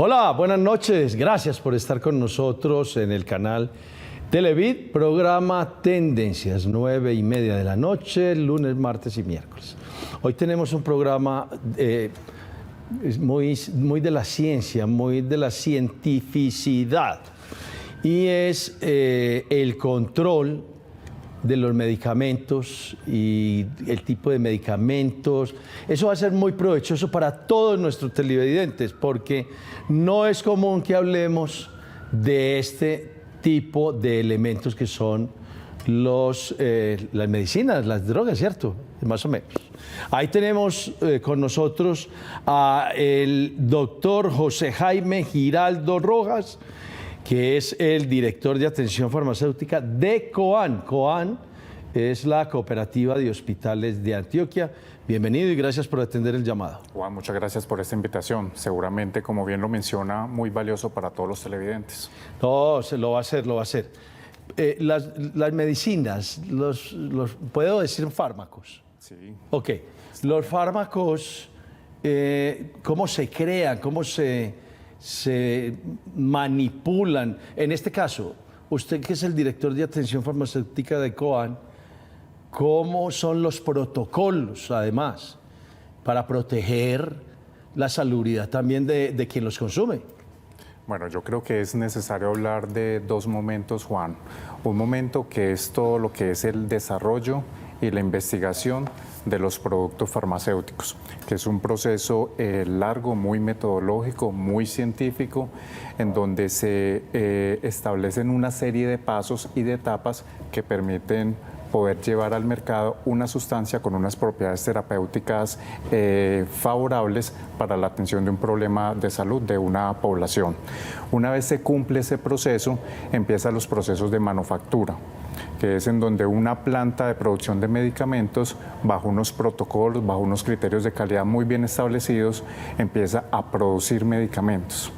Hola, buenas noches. Gracias por estar con nosotros en el canal Televid, programa Tendencias, 9:30 de la noche, lunes, martes y miércoles. Hoy tenemos un programa muy de la ciencia, muy de la cientificidad, y es el control de los medicamentos y el tipo de medicamentos. Eso va a ser muy provechoso para todos nuestros televidentes, porque no es común que hablemos de este tipo de elementos que son las medicinas, las drogas, ¿cierto? Más o menos. Ahí tenemos con nosotros al doctor José Jaime Giraldo Rojas, que es el director de atención farmacéutica de COAN. COAN es la Cooperativa de Hospitales de Antioquia. Bienvenido y gracias por atender el llamado. Juan, muchas gracias por esta invitación. Seguramente, como bien lo menciona, muy valioso para todos los televidentes. No, se lo va a hacer, lo va a hacer. Las medicinas, ¿puedo decir fármacos? Sí. Ok. Los fármacos, ¿cómo se crean? ¿Cómo se manipulan? En este caso, usted que es el director de atención farmacéutica de COAN, ¿cómo son los protocolos, además, para proteger la salubridad también de quien los consume? Bueno, yo creo que es necesario hablar de dos momentos, Juan. Un momento que es todo lo que es el desarrollo y la investigación de los productos farmacéuticos, que es un proceso largo, muy metodológico, muy científico, en donde se establecen una serie de pasos y de etapas que permiten poder llevar al mercado una sustancia con unas propiedades terapéuticas favorables para la atención de un problema de salud de una población. Una vez se cumple ese proceso, empiezan los procesos de manufactura, que es en donde una planta de producción de medicamentos, bajo unos protocolos, bajo unos criterios de calidad muy bien establecidos, empieza a producir medicamentos.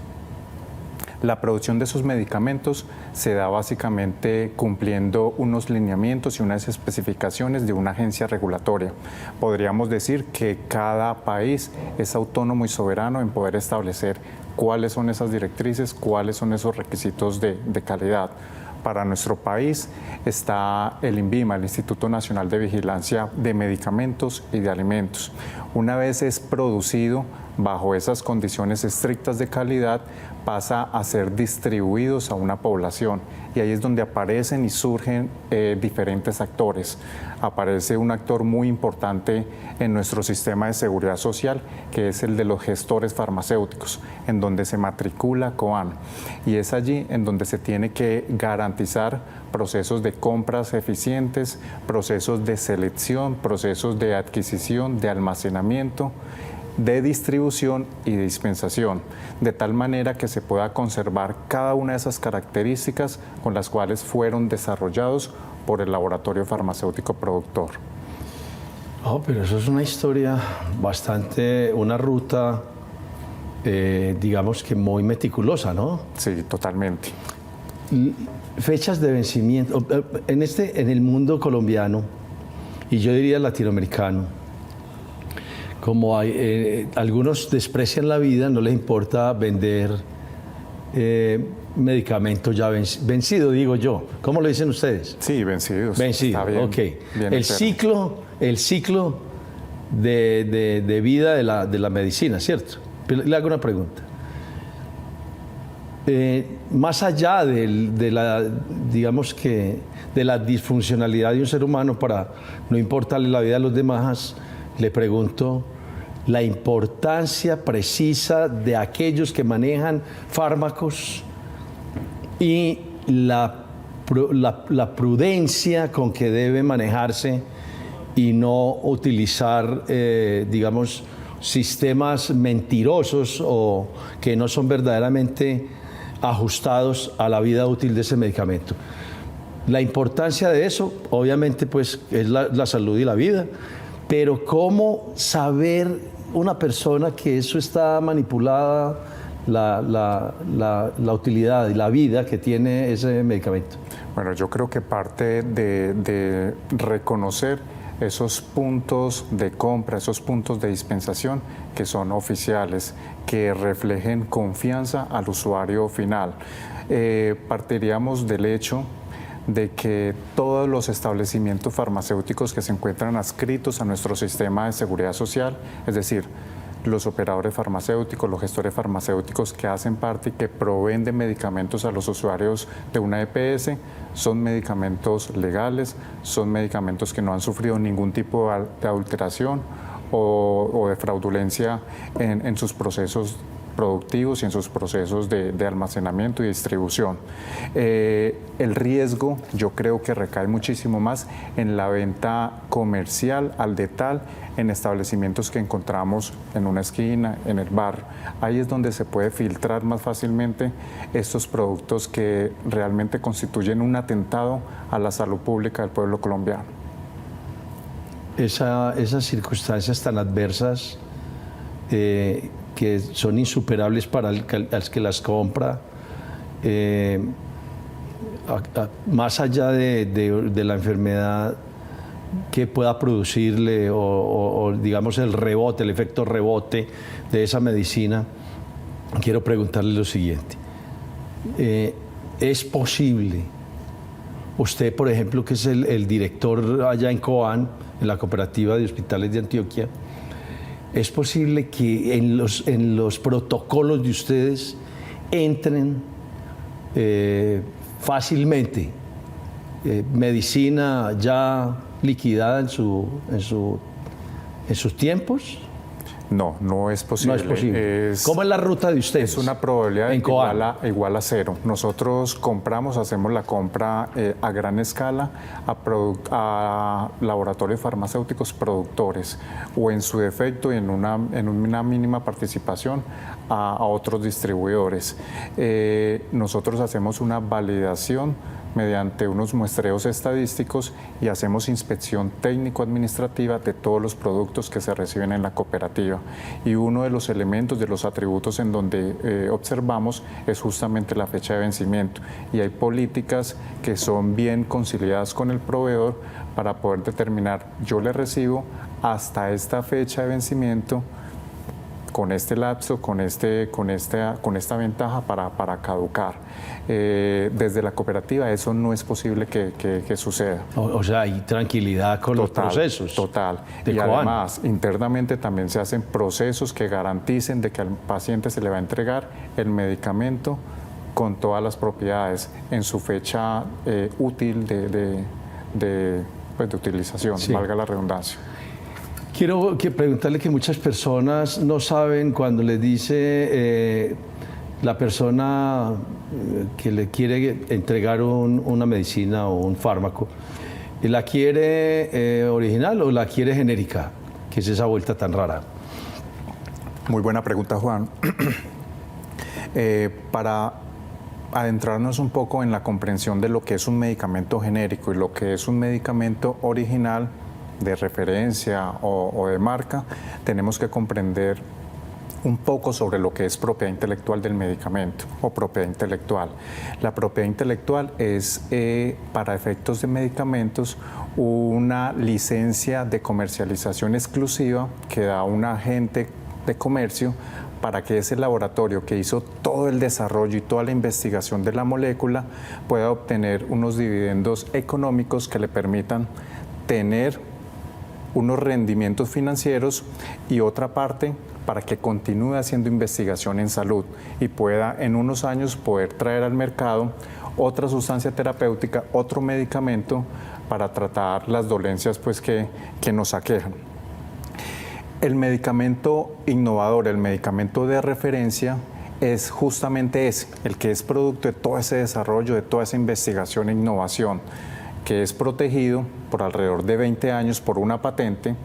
La producción de esos medicamentos se da básicamente cumpliendo unos lineamientos y unas especificaciones de una agencia regulatoria. Podríamos decir que cada país es autónomo y soberano en poder establecer cuáles son esas directrices, cuáles son esos requisitos de calidad. Para nuestro país está el INVIMA, el Instituto Nacional de Vigilancia de Medicamentos y de Alimentos. Una vez es producido bajo esas condiciones estrictas de calidad, pasa a ser distribuidos a una población, y ahí es donde aparecen y surgen diferentes actores. Aparece un actor muy importante en nuestro sistema de seguridad social, que es el de los gestores farmacéuticos, en donde se matricula COAN, y es allí en donde se tiene que garantizar procesos de compras eficientes, procesos de selección, procesos de adquisición, de almacenamiento, de distribución y de dispensación, de tal manera que se pueda conservar cada una de esas características con las cuales fueron desarrollados por el laboratorio farmacéutico productor. Oh, pero eso es una historia bastante, una ruta, digamos que muy meticulosa, ¿no? Sí, totalmente. Fechas de vencimiento. En el mundo colombiano, y yo diría latinoamericano, como algunos desprecian la vida, no les importa vender medicamentos ya vencidos, digo yo. ¿Cómo lo dicen ustedes? Sí, vencidos. Vencidos, está bien, ok. Bien el ciclo de vida de la medicina, ¿cierto? Pero le hago una pregunta. Más allá digamos que de la disfuncionalidad de un ser humano para no importarle la vida a los demás, le pregunto la importancia precisa de aquellos que manejan fármacos y la prudencia con que debe manejarse y no utilizar, digamos, sistemas mentirosos o que no son verdaderamente ajustados a la vida útil de ese medicamento. La importancia de eso, obviamente, pues, es la salud y la vida, pero ¿cómo saber una persona que eso está manipulada, la utilidad y la vida que tiene ese medicamento? Bueno, yo creo que parte de reconocer esos puntos de compra, esos puntos de dispensación que son oficiales, que reflejen confianza al usuario final. Partiríamos del hecho de que todos los establecimientos farmacéuticos que se encuentran adscritos a nuestro sistema de seguridad social, es decir, los operadores farmacéuticos, los gestores farmacéuticos que hacen parte y que proveen de medicamentos a los usuarios de una EPS, son medicamentos legales, son medicamentos que no han sufrido ningún tipo de adulteración o de fraudulencia en sus procesos productivos y en sus procesos de almacenamiento y distribución. El riesgo yo creo que recae muchísimo más en la venta comercial al detal en establecimientos que encontramos en una esquina, en el bar. Ahí es donde se puede filtrar más fácilmente estos productos que realmente constituyen un atentado a la salud pública del pueblo colombiano. Esas circunstancias tan adversas que son insuperables para el que las compra, más allá de la enfermedad que pueda producirle o digamos el rebote, el efecto rebote de esa medicina, quiero preguntarle lo siguiente. ¿Es posible, usted por ejemplo que es el director allá en COAN, en la Cooperativa de Hospitales de Antioquia, es posible que en los protocolos de ustedes entren fácilmente medicina ya liquidada en sus tiempos? No, no es posible. No es posible. ¿Cómo es la ruta de ustedes? Es una probabilidad en igual a cero. Nosotros hacemos la compra a gran escala a laboratorios farmacéuticos productores o en su defecto y en una mínima participación a otros distribuidores. Nosotros hacemos una validación mediante unos muestreos estadísticos y hacemos inspección técnico-administrativa de todos los productos que se reciben en la cooperativa. Y uno de los elementos, de los atributos en donde observamos es justamente la fecha de vencimiento. Y hay políticas que son bien conciliadas con el proveedor para poder determinar, yo le recibo hasta esta fecha de vencimiento, con este lapso, con esta ventaja para caducar. Desde la cooperativa eso no es posible que suceda. O sea, hay tranquilidad con los procesos. Total. Y además, internamente también se hacen procesos que garanticen de que al paciente se le va a entregar el medicamento con todas las propiedades en su fecha útil de utilización, sí. Valga la redundancia. Quiero preguntarle que muchas personas no saben cuando les dice la persona que le quiere entregar una medicina o un fármaco, ¿la quiere original o la quiere genérica? ¿Qué es esa vuelta tan rara? Muy buena pregunta, Juan. Para adentrarnos un poco en la comprensión de lo que es un medicamento genérico y lo que es un medicamento original, de referencia o de marca, tenemos que comprender un poco sobre lo que es propiedad intelectual del medicamento o propiedad intelectual. La propiedad intelectual es, para efectos de medicamentos, una licencia de comercialización exclusiva que da un agente de comercio para que ese laboratorio que hizo todo el desarrollo y toda la investigación de la molécula pueda obtener unos dividendos económicos que le permitan tener unos rendimientos financieros y otra parte para que continúe haciendo investigación en salud y pueda en unos años poder traer al mercado otra sustancia terapéutica, otro medicamento para tratar las dolencias pues, que nos aquejan. El medicamento innovador, el medicamento de referencia, es justamente ese, el que es producto de todo ese desarrollo, de toda esa investigación e innovación, que es protegido por alrededor de 20 años por una patente,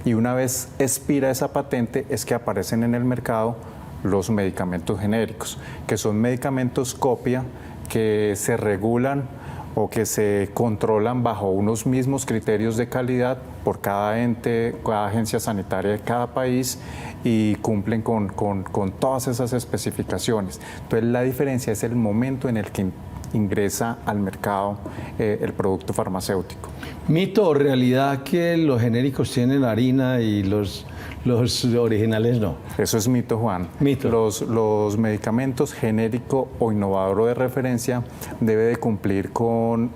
y una vez expira esa patente es que aparecen en el mercado los medicamentos genéricos, que son medicamentos copia que se regulan o que se controlan bajo unos mismos criterios de calidad por cada ente, cada agencia sanitaria de cada país y cumplen con todas esas especificaciones. Entonces la diferencia es el momento en el que ingresa al mercado el producto farmacéutico. ¿Mito o realidad que los genéricos tienen harina y los originales no? Eso es mito, Juan. Mito. Los medicamentos genérico o innovador o de referencia debe de cumplir con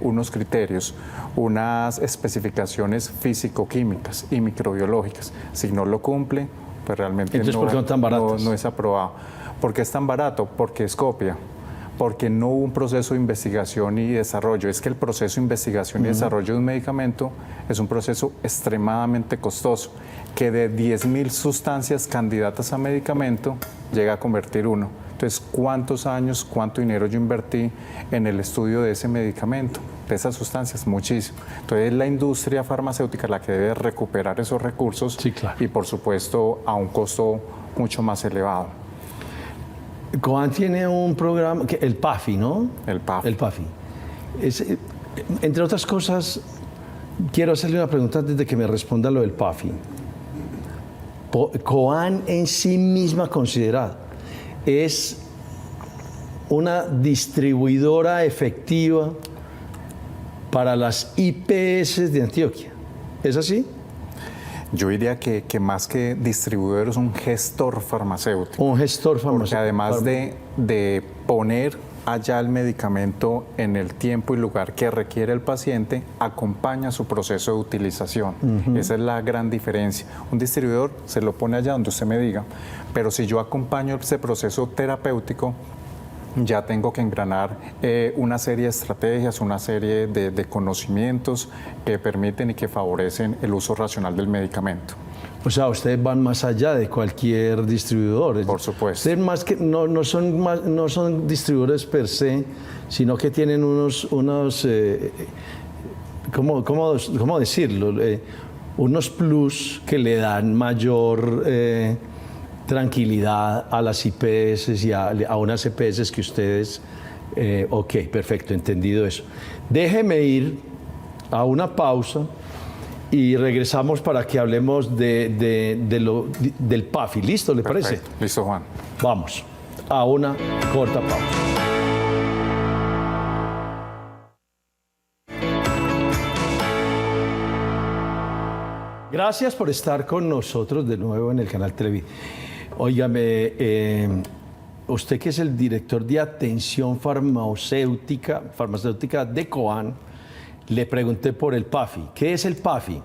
unos criterios, unas especificaciones físico-químicas y microbiológicas. Si no lo cumple, pues realmente entonces, ¿por qué son tan baratos? No es aprobado. ¿Por qué es tan barato? Porque es copia. Porque no hubo un proceso de investigación y desarrollo. Es que el proceso de investigación y desarrollo de un medicamento es un proceso extremadamente costoso, que de 10.000 sustancias candidatas a medicamento llega a convertir uno. Entonces, ¿cuántos años, cuánto dinero yo invertí en el estudio de ese medicamento, de esas sustancias? Muchísimo. Entonces, es la industria farmacéutica la que debe recuperar esos recursos, sí, claro, y, por supuesto, a un costo mucho más elevado. Coan tiene un programa, el PAFI, ¿no? El PAFI. El PAFI. Entre otras cosas, quiero hacerle una pregunta antes de que me responda lo del PAFI. Coan en sí misma considerada es una distribuidora efectiva para las IPS de Antioquia. ¿Es así? Yo diría que más que distribuidor es un gestor farmacéutico. Un gestor farmacéutico. Porque además de poner allá el medicamento en el tiempo y lugar que requiere el paciente, acompaña su proceso de utilización. Esa es la gran diferencia. Un distribuidor se lo pone allá donde usted me diga, pero si yo acompaño ese proceso terapéutico, ya tengo que engranar una serie de estrategias, una serie de conocimientos que permiten y que favorecen el uso racional del medicamento. O sea, ustedes van más allá de cualquier distribuidor. Por supuesto. Ustedes no son distribuidores per se, sino que tienen unos ¿cómo decirlo? Unos plus que le dan mayor tranquilidad a las IPS y a unas EPS que ustedes... ok, perfecto, entendido eso. Déjeme ir a una pausa y regresamos para que hablemos del PAFI. ¿Listo, le parece? Listo, Juan. Vamos a una corta pausa. Gracias por estar con nosotros de nuevo en el canal Televid. Óigame, usted que es el director de atención farmacéutica de Coan, le pregunté por el PAFI. ¿Qué es el PAFI?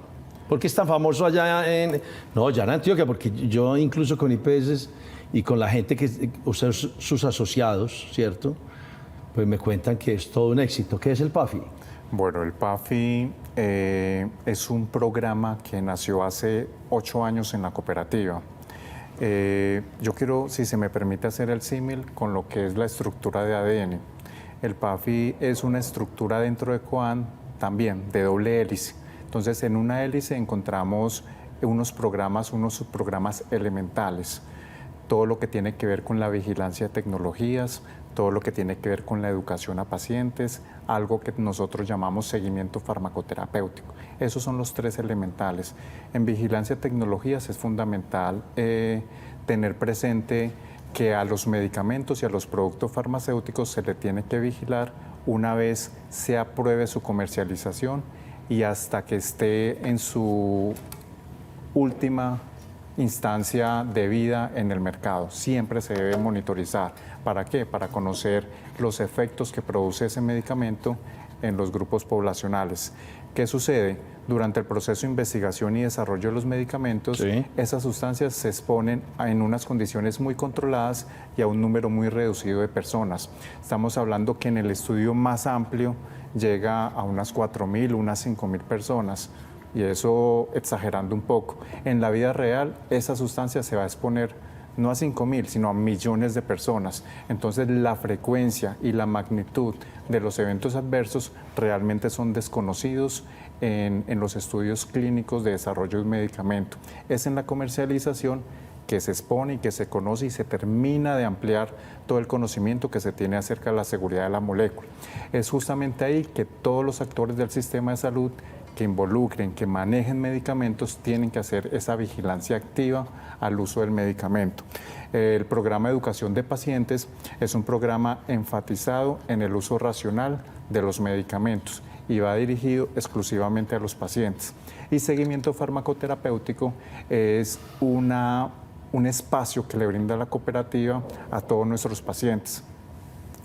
¿Por qué es tan famoso allá en Antioquia? Porque yo incluso con IPS y con la gente que usa sus asociados, ¿cierto? Pues me cuentan que es todo un éxito. ¿Qué es el PAFI? Bueno, el PAFI es un programa que nació hace 8 años en la cooperativa. Yo quiero, si se me permite, hacer el símil con lo que es la estructura de ADN. El PAFI es una estructura dentro de Coan también de doble hélice. Entonces, en una hélice encontramos unos subprogramas elementales. Todo lo que tiene que ver con la vigilancia de tecnologías, todo lo que tiene que ver con la educación a pacientes, algo que nosotros llamamos seguimiento farmacoterapéutico. Esos son los 3 elementales. En vigilancia de tecnologías es fundamental tener presente que a los medicamentos y a los productos farmacéuticos se le tiene que vigilar una vez se apruebe su comercialización y hasta que esté en su última instancia de vida en el mercado. Siempre se debe monitorizar. ¿Para qué? Para conocer los efectos que produce ese medicamento en los grupos poblacionales. ¿Qué sucede? Durante el proceso de investigación y desarrollo de los medicamentos, sí, esas sustancias se exponen en unas condiciones muy controladas y a un número muy reducido de personas. Estamos hablando que en el estudio más amplio llega a unas 4.000, unas 5.000 personas. Y eso exagerando un poco. En la vida real, esa sustancia se va a exponer no a 5.000, sino a millones de personas. Entonces, la frecuencia y la magnitud de los eventos adversos realmente son desconocidos en los estudios clínicos de desarrollo de un medicamento. Es en la comercialización que se expone y que se conoce y se termina de ampliar todo el conocimiento que se tiene acerca de la seguridad de la molécula. Es justamente ahí que todos los actores del sistema de salud que involucren, que manejen medicamentos, tienen que hacer esa vigilancia activa al uso del medicamento. El programa de educación de pacientes es un programa enfatizado en el uso racional de los medicamentos y va dirigido exclusivamente a los pacientes. Y seguimiento farmacoterapéutico es un espacio que le brinda la cooperativa a todos nuestros pacientes,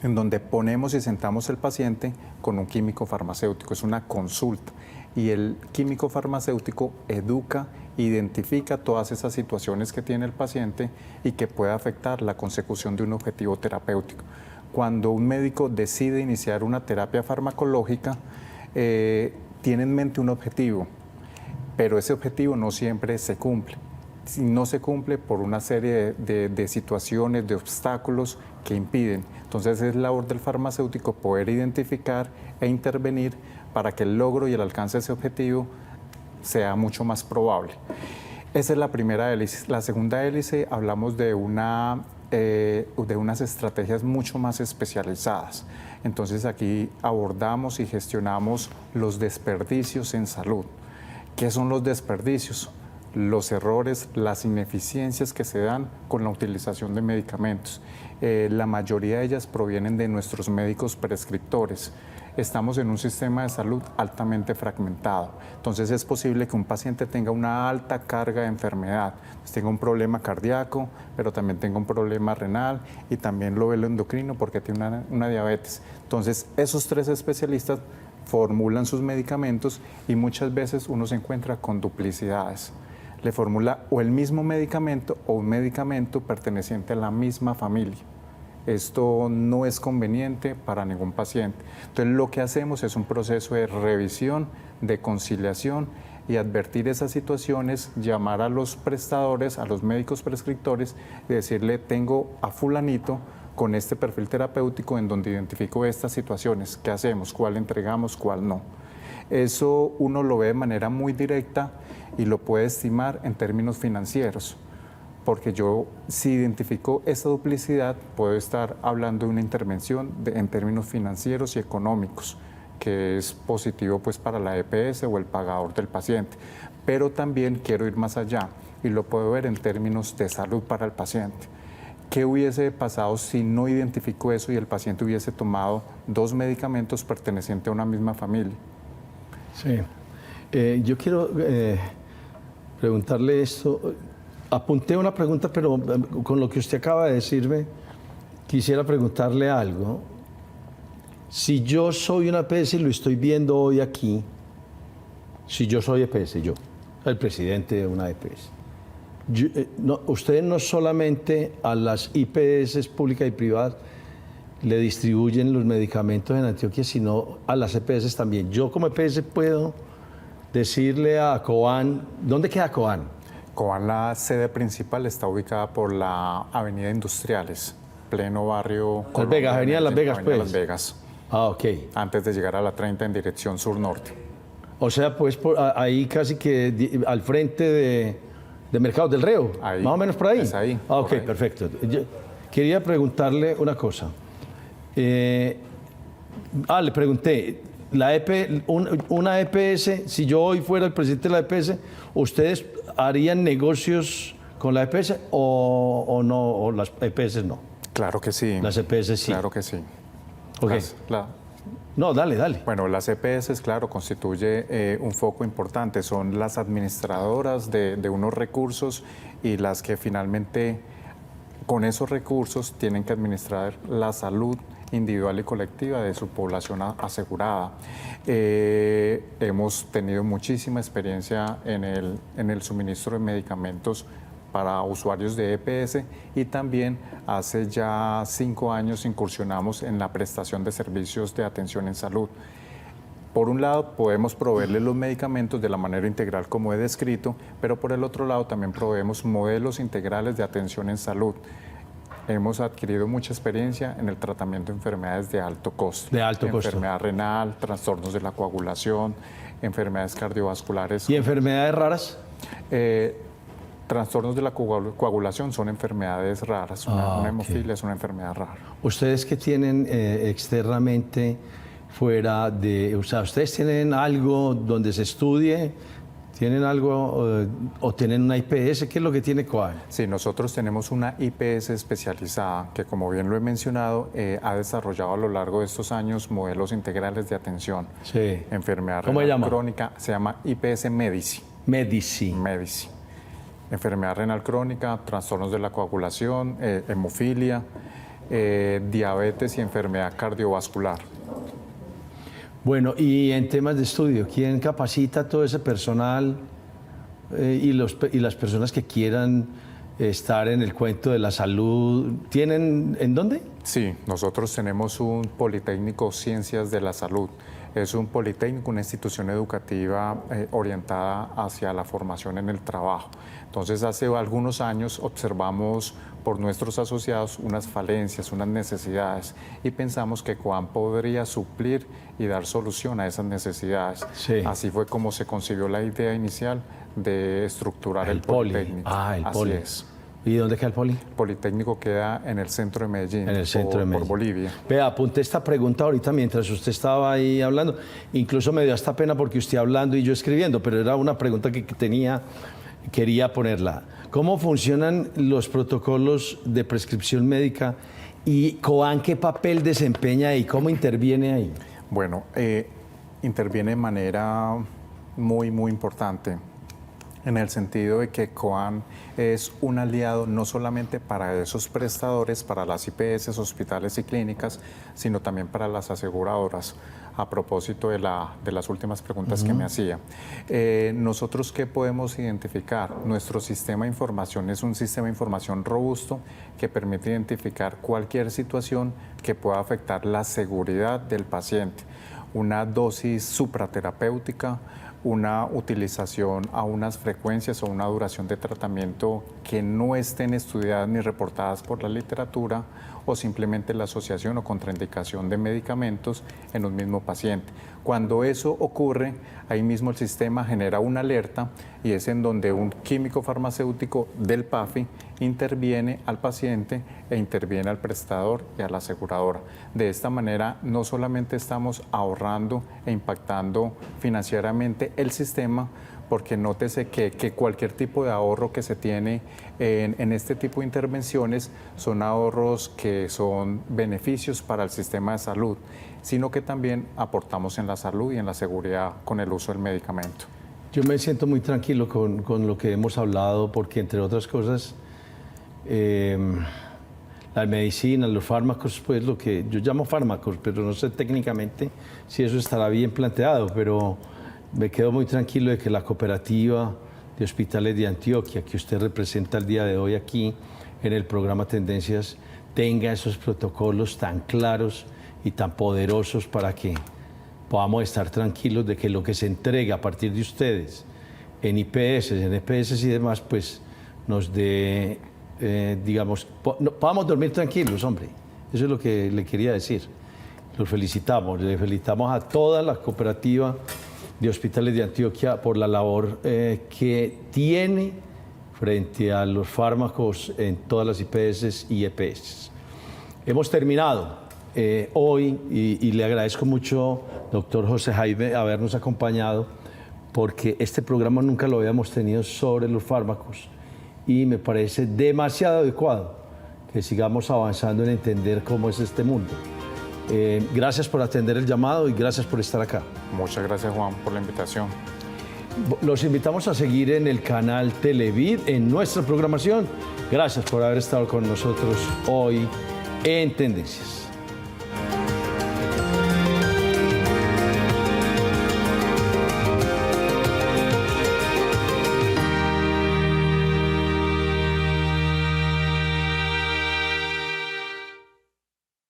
en donde ponemos y sentamos el paciente con un químico farmacéutico. Es una consulta y el químico farmacéutico educa, identifica todas esas situaciones que tiene el paciente y que puede afectar la consecución de un objetivo terapéutico. Cuando un médico decide iniciar una terapia farmacológica, tiene en mente un objetivo, pero ese objetivo no siempre se cumple. Si no se cumple por una serie de situaciones, de obstáculos que impiden. Entonces es labor del farmacéutico poder identificar e intervenir para que el logro y el alcance de ese objetivo sea mucho más probable. Esa es la primera hélice. La segunda hélice hablamos de unas estrategias mucho más especializadas. Entonces aquí abordamos y gestionamos los desperdicios en salud. ¿Qué son los desperdicios? Los errores, las ineficiencias que se dan con la utilización de medicamentos. La mayoría de ellas provienen de nuestros médicos prescriptores. Estamos en un sistema de salud altamente fragmentado. Entonces es posible que un paciente tenga una alta carga de enfermedad. Pues tenga un problema cardíaco, pero también tenga un problema renal y también lo ve el endocrino porque tiene una diabetes. Entonces esos tres especialistas formulan sus medicamentos y muchas veces uno se encuentra con duplicidades. Le formula o el mismo medicamento o un medicamento perteneciente a la misma familia. Esto no es conveniente para ningún paciente. Entonces lo que hacemos es un proceso de revisión, de conciliación y advertir esas situaciones, llamar a los prestadores, a los médicos prescriptores y decirle tengo a fulanito con este perfil terapéutico en donde identifico estas situaciones. ¿Qué hacemos? ¿Cuál entregamos? ¿Cuál no? Eso uno lo ve de manera muy directa y lo puede estimar en términos financieros. Porque yo, si identifico esa duplicidad, puedo estar hablando de una intervención en términos financieros y económicos, que es positivo pues, para la EPS o el pagador del paciente. Pero también quiero ir más allá y lo puedo ver en términos de salud para el paciente. ¿Qué hubiese pasado si no identifico eso y el paciente hubiese tomado dos medicamentos pertenecientes a una misma familia? Sí. Yo quiero preguntarle esto. Apunté una pregunta, pero con lo que usted acaba de decirme, quisiera preguntarle algo. Si yo soy una EPS y lo estoy viendo hoy aquí, si yo soy EPS, yo, el presidente de una EPS, ustedes no solamente a las IPS públicas y privadas le distribuyen los medicamentos en Antioquia, sino a las EPS también. Yo como EPS puedo decirle a Cobán, ¿dónde queda Cobán? Cobán, la sede principal, está ubicada por la Avenida Industriales, pleno barrio Las Vegas, Avenida Las Vegas, Avenida pues. Las Vegas. Ah, ok. Antes de llegar a la 30 en dirección sur-norte. O sea, pues ahí casi que al frente de Mercados del Río, Ahí, más o menos por ahí. es ahí, Ah, ok, por ahí. perfecto. Yo quería preguntarle una cosa. Le pregunté, una EPS, si yo hoy fuera el presidente de la EPS, ¿ustedes harían negocios con la EPS o no, o las EPS no? Claro que sí. Las EPS sí. Claro que sí. Ok. No, dale. Bueno, las EPS, claro, constituye un foco importante. Son las administradoras de unos recursos y las que finalmente con esos recursos tienen que administrar la salud individual y colectiva de su población asegurada. Hemos tenido muchísima experiencia en el suministro de medicamentos para usuarios de EPS y también hace ya 5 años incursionamos en la prestación de servicios de atención en salud. Por un lado, podemos proveerles los medicamentos de la manera integral como he descrito, pero por el otro lado también proveemos modelos integrales de atención en salud. Hemos adquirido mucha experiencia en el tratamiento de enfermedades de alto costo. De alto costo. Enfermedad renal, trastornos de la coagulación, enfermedades cardiovasculares. ¿Y enfermedades raras? Trastornos de la coagulación son enfermedades raras. Una ok. hemofilia es una enfermedad rara. Ustedes que tienen externamente fuera de... O sea, ¿ustedes tienen algo donde se estudie? ¿Tienen algo o tienen una IPS? ¿Qué es lo que tiene Coan? Sí, nosotros tenemos una IPS especializada que, como bien lo he mencionado, ha desarrollado a lo largo de estos años modelos integrales de atención. Sí. Enfermedad ¿Cómo se renal llama? crónica, se llama IPS Medici. Medici. Enfermedad renal crónica, trastornos de la coagulación, hemofilia, diabetes y enfermedad cardiovascular. Bueno, y en temas de estudio, ¿quién capacita a todo ese personal y las personas que quieran estar en el cuento de la salud? ¿Tienen en dónde? Sí, nosotros tenemos un Politécnico Ciencias de la Salud. Es un politécnico, una institución educativa orientada hacia la formación en el trabajo. Entonces, hace algunos años observamos por nuestros asociados unas falencias, unas necesidades, y pensamos que Coan podría suplir y dar solución a esas necesidades. Sí. Así fue como se concibió la idea inicial de estructurar el Politécnico. El Así Poli. es. ¿Y dónde queda el Poli? Politécnico queda en el centro de Medellín, En el centro de Medellín. por Bolivia. Vea, apunté esta pregunta ahorita mientras usted estaba ahí hablando. Incluso me dio hasta pena porque usted hablando y yo escribiendo, pero era una pregunta que quería ponerla. ¿Cómo funcionan los protocolos de prescripción médica y Coan qué papel desempeña ahí? ¿Cómo interviene ahí? Bueno, interviene de manera muy importante, en el sentido de que Coan es un aliado no solamente para esos prestadores, para las IPS, hospitales y clínicas, sino también para las aseguradoras. A propósito de las últimas preguntas que me hacía. ¿Nosotros qué podemos identificar? Nuestro sistema de información es un sistema de información robusto que permite identificar cualquier situación que pueda afectar la seguridad del paciente. Una dosis supraterapéutica, una utilización a unas frecuencias o una duración de tratamiento que no estén estudiadas ni reportadas por la literatura, o simplemente la asociación o contraindicación de medicamentos en un mismo paciente. Cuando eso ocurre, ahí mismo el sistema genera una alerta y es en donde un químico farmacéutico del PAFI interviene al paciente e interviene al prestador y a la aseguradora. De esta manera no solamente estamos ahorrando e impactando financieramente el sistema, porque nótese que cualquier tipo de ahorro que se tiene en este tipo de intervenciones son ahorros que son beneficios para el sistema de salud, sino que también aportamos en la salud y en la seguridad con el uso del medicamento. Yo me siento muy tranquilo con lo que hemos hablado, porque entre otras cosas, las medicinas, los fármacos, pues lo que yo llamo fármacos, pero no sé técnicamente si eso estará bien planteado, pero me quedo muy tranquilo de que la cooperativa de hospitales de Antioquia, que usted representa el día de hoy aquí en el programa Tendencias, tenga esos protocolos tan claros y tan poderosos para que podamos estar tranquilos de que lo que se entrega a partir de ustedes en IPS, en EPS y demás, pues nos dé, digamos, podamos dormir tranquilos, hombre. Eso es lo que le quería decir. Los felicitamos, le felicitamos a toda la cooperativa de hospitales de Antioquia por la labor que tiene frente a los fármacos en todas las IPS y EPS. Hemos terminado hoy y le agradezco mucho, doctor José Jaime, habernos acompañado, porque este programa nunca lo habíamos tenido sobre los fármacos y me parece demasiado adecuado que sigamos avanzando en entender cómo es este mundo. Gracias por atender el llamado y gracias por estar acá. Muchas gracias, Juan, por la invitación. Los invitamos a seguir en el canal Televid, en nuestra programación. Gracias por haber estado con nosotros hoy en Tendencias.